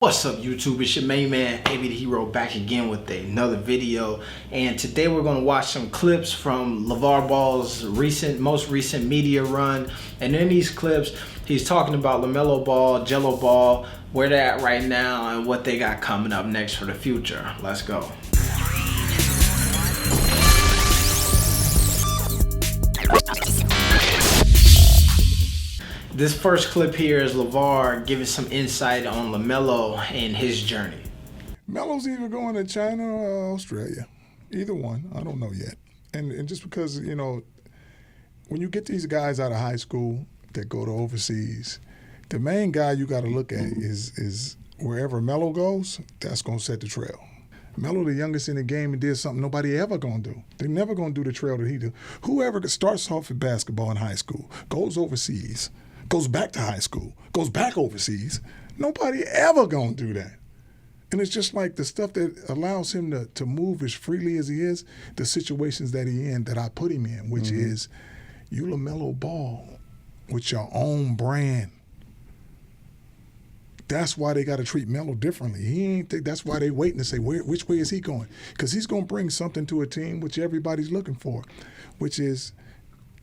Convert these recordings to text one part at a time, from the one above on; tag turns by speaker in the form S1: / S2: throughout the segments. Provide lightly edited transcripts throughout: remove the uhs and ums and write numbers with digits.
S1: What's up, YouTube? It's your main man, AB the Hero, back again with another video. And today we're going to watch some clips from Lavar Ball's most recent media run. And in these clips, he's talking about LaMelo Ball, Gelo Ball, where they're at right now, and what they got coming up next for the future. Let's go. This first clip here is Lavar giving some insight on LaMelo and his journey.
S2: Melo's either going to China or Australia. Either one. I don't know yet. And just because, you know, when you get these guys out of high school that go to overseas, the main guy you got to look at is wherever Melo goes, that's going to set the trail. Melo, the youngest in the game, and did something nobody ever going to do. They're never going to do the trail that he did. Whoever starts off at basketball in high school, goes overseas, goes back to high school, goes back overseas, nobody ever gonna do that. And it's just like the stuff that allows him to move as freely as he is, the situations that he in, that I put him in, which is you LaMelo Ball with your own brand. That's why they got to treat Melo differently. He ain't think that's why they waiting to say which way is he going, because he's gonna bring something to a team which everybody's looking for, which is,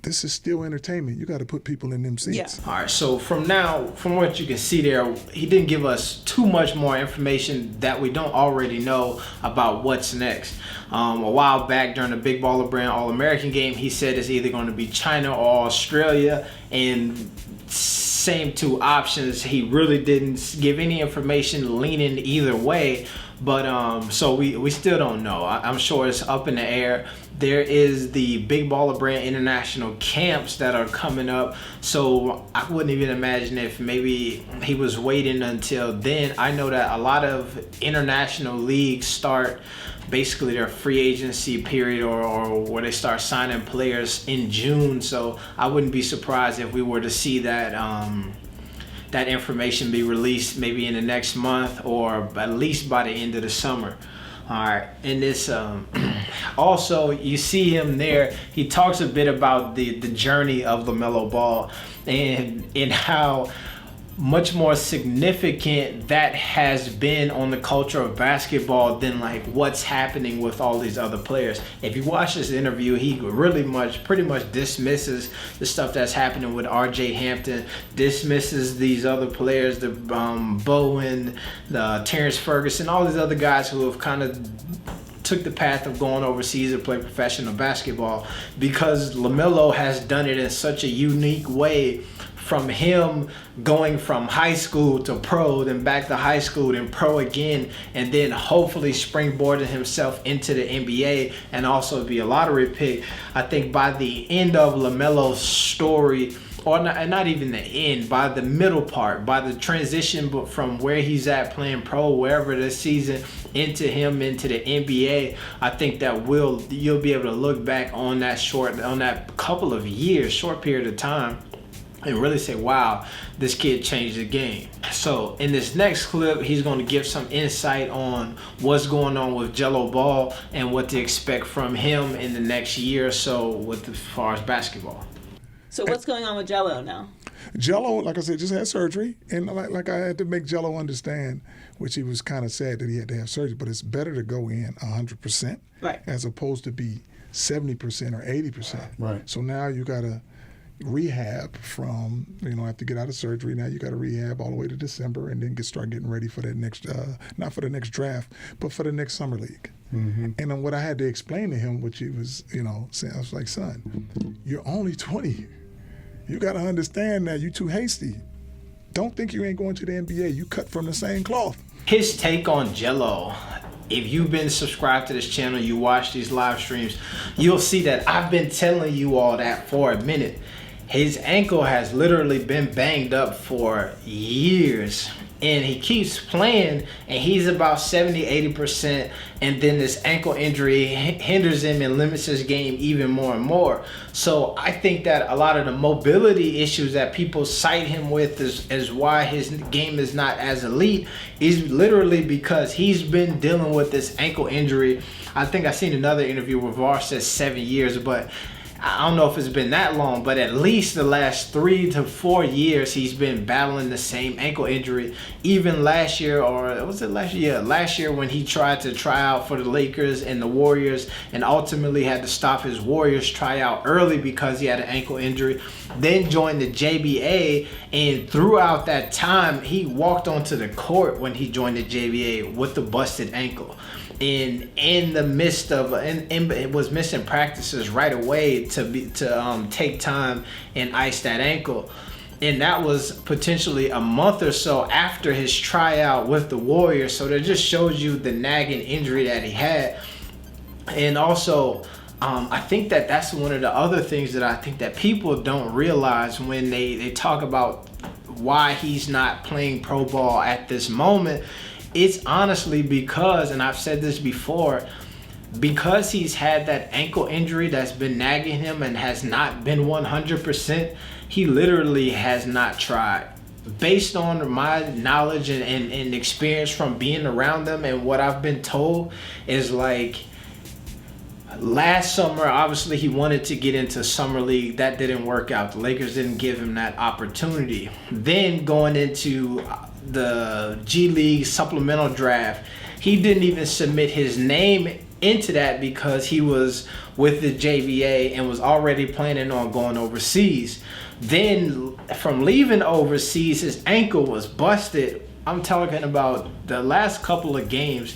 S2: this is still entertainment. You got to put people in them seats.
S1: Yeah. All right, so from what you can see there, he didn't give us too much more information that we don't already know about what's next. A while back during the Big Baller Brand All-American game, he said it's either going to be China or Australia, and same two options. He really didn't give any information leaning either way. But so we still don't know. I'm sure it's up in the air. There is the Big Baller Brand international camps that are coming up, so I wouldn't even imagine if maybe he was waiting until then. I know that a lot of international leagues start basically their free agency period or where they start signing players in June, so I wouldn't be surprised if we were to see that that information be released maybe in the next month or at least by the end of the summer. All right, and this also you see him there. He talks a bit about the journey of LaMelo Ball and how much more significant that has been on the culture of basketball than like what's happening with all these other players. If you watch this interview, he pretty much dismisses the stuff that's happening with RJ Hampton, dismisses these other players, the Bowen, the Terrence Ferguson, all these other guys who have kind of took the path of going overseas to play professional basketball, because LaMelo has done it in such a unique way, from him going from high school to pro, then back to high school, then pro again, and then hopefully springboarding himself into the NBA and also be a lottery pick. I think by the end of LaMelo's story, or not even the end, by the middle part, by the transition from where he's at playing pro, wherever this season, into the NBA, I think that you'll be able to look back on that couple of years, short period of time, and really say, wow, this kid changed the game. So in this next clip, he's going to give some insight on what's going on with Gelo Ball and what to expect from him in the next year or so as far as basketball.
S3: So what's going on with Gelo now?
S2: Gelo, like I said, just had surgery, and like I had to make Gelo understand, which he was kind of sad that he had to have surgery, but it's better to go in 100%,
S3: right,
S2: as opposed to be 70% or 80%.
S4: Right.
S2: So now you got to rehab from, after you get out of surgery, now you got to rehab all the way to December, and then start getting ready for that next, not for the next draft, but for the next summer league. Mm-hmm. And then what I had to explain to him, which he was, saying, I was like, son, you're only 20. You got to understand that you're too hasty. Don't think you ain't going to the NBA. You cut from the same cloth.
S1: His take on Gelo. If you've been subscribed to this channel, you watch these live streams, you'll see that I've been telling you all that for a minute. His ankle has literally been banged up for years, and he keeps playing, and he's about 70-80%, and then this ankle injury hinders him and limits his game even more and more. So I think that a lot of the mobility issues that people cite him with is why his game is not as elite, is literally because he's been dealing with this ankle injury. I think I seen another interview where VAR says 7 years, but I don't know if it's been that long, but at least the last 3 to 4 years, he's been battling the same ankle injury. Even last year, or was it last year? Yeah, last year when he tried to try out for the Lakers and the Warriors and ultimately had to stop his Warriors tryout early because he had an ankle injury. Then joined the JBA, and throughout that time, he walked onto the court when he joined the JBA with the busted ankle. In the midst of it was missing practices right away to take time and ice that ankle, and that was potentially a month or so after his tryout with the Warriors. So that just shows you the nagging injury that he had. And also I think that that's one of the other things that I think that people don't realize when they talk about why he's not playing pro ball at this moment. It's honestly because, and I've said this before, because he's had that ankle injury that's been nagging him and has not been 100%, he literally has not tried. Based on my knowledge and experience from being around them and what I've been told is like, last summer, obviously he wanted to get into Summer League. That didn't work out. The Lakers didn't give him that opportunity. Then going into the G League supplemental draft, he didn't even submit his name into that because he was with the JVA and was already planning on going overseas. Then from leaving overseas, his ankle was busted. I'm talking about the last couple of games,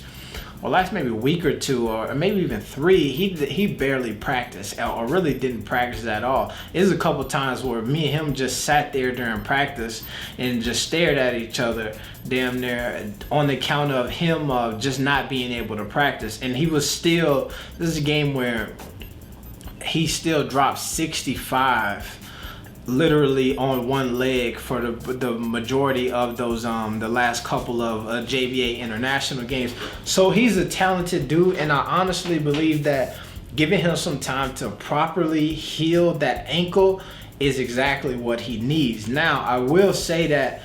S1: or last maybe week or two, or maybe even 3, he barely practiced, or really didn't practice at all. There's a couple times where me and him just sat there during practice and just stared at each other damn near on the count of him just not being able to practice. And he was still, this is a game where he still dropped 65 literally on one leg for the majority of those the last couple of JVA international games. So he's a talented dude, and I honestly believe that giving him some time to properly heal that ankle is exactly what he needs. Now, I will say that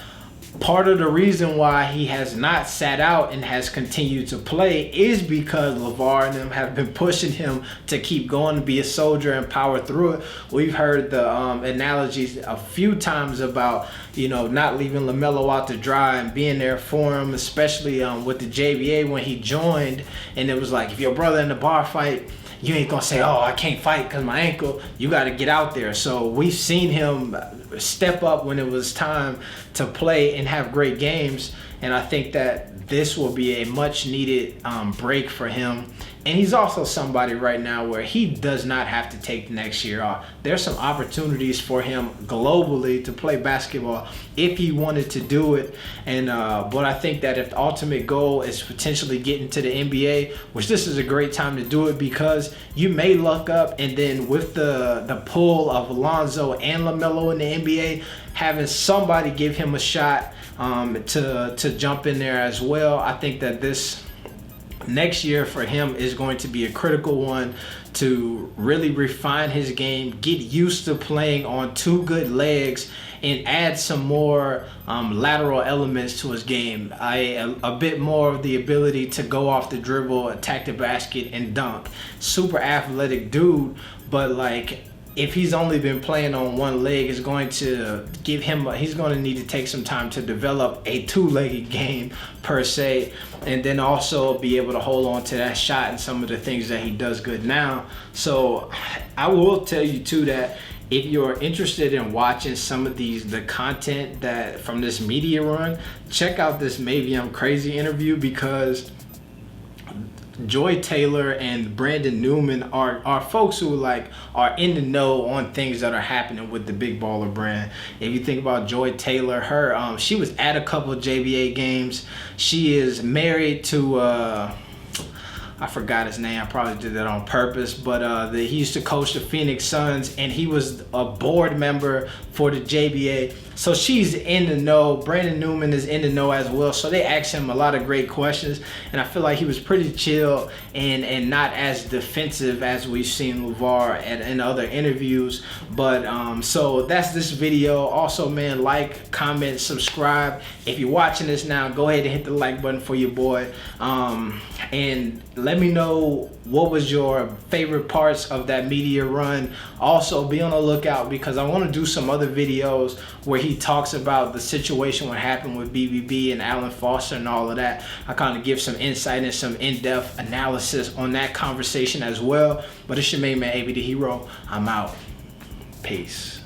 S1: part of the reason why he has not sat out and has continued to play is because Lavar and them have been pushing him to keep going, to be a soldier and power through it. We've heard the analogies a few times about, not leaving LaMelo out to dry and being there for him, especially with the JVA when he joined. And it was like, if your brother in the bar fight, you ain't gonna say, oh, I can't fight because my ankle. You got to get out there. So we've seen him step up when it was time to play and have great games. And I think that this will be a much needed break for him. And he's also somebody right now where he does not have to take the next year off. There's some opportunities for him globally to play basketball if he wanted to do it. And but I think that if the ultimate goal is potentially getting to the NBA, which this is a great time to do it because you may luck up, and then with the pull of Alonzo and LaMelo in the NBA, having somebody give him a shot to jump in there as well. I think that this next year for him is going to be a critical one to really refine his game, get used to playing on 2 good legs, and add some more lateral elements to his game. A bit more of the ability to go off the dribble, attack the basket, and dunk. Super athletic dude, but like, if he's only been playing on 1 leg, it's going to give him, he's going to need to take some time to develop a 2-legged game per se, and then also be able to hold on to that shot and some of the things that he does good now. So I will tell you too that if you're interested in watching some of the content that from this media run, check out this Maybe I'm Crazy interview, because Joy Taylor and Brandon Newman are folks who are in the know on things that are happening with the Big Baller brand. If you think about Joy Taylor, her she was at a couple of JVA games. She is married to I forgot his name. I probably did that on purpose, but he used to coach the Phoenix Suns, and he was a board member for the JBA. So she's in the know. Brandon Newman is in the know as well. So they asked him a lot of great questions, and I feel like he was pretty chill and not as defensive as we've seen Lavar in other interviews. But so that's this video. Also, man, like, comment, subscribe. If you're watching this now, go ahead and hit the like button for your boy. And Let me know what was your favorite parts of that media run. Also, be on the lookout because I want to do some other videos where he talks about the situation, what happened with BBB and Alan Foster and all of that. I kind of give some insight and some in-depth analysis on that conversation as well. But it's your main man, AB the Hero. I'm out. Peace.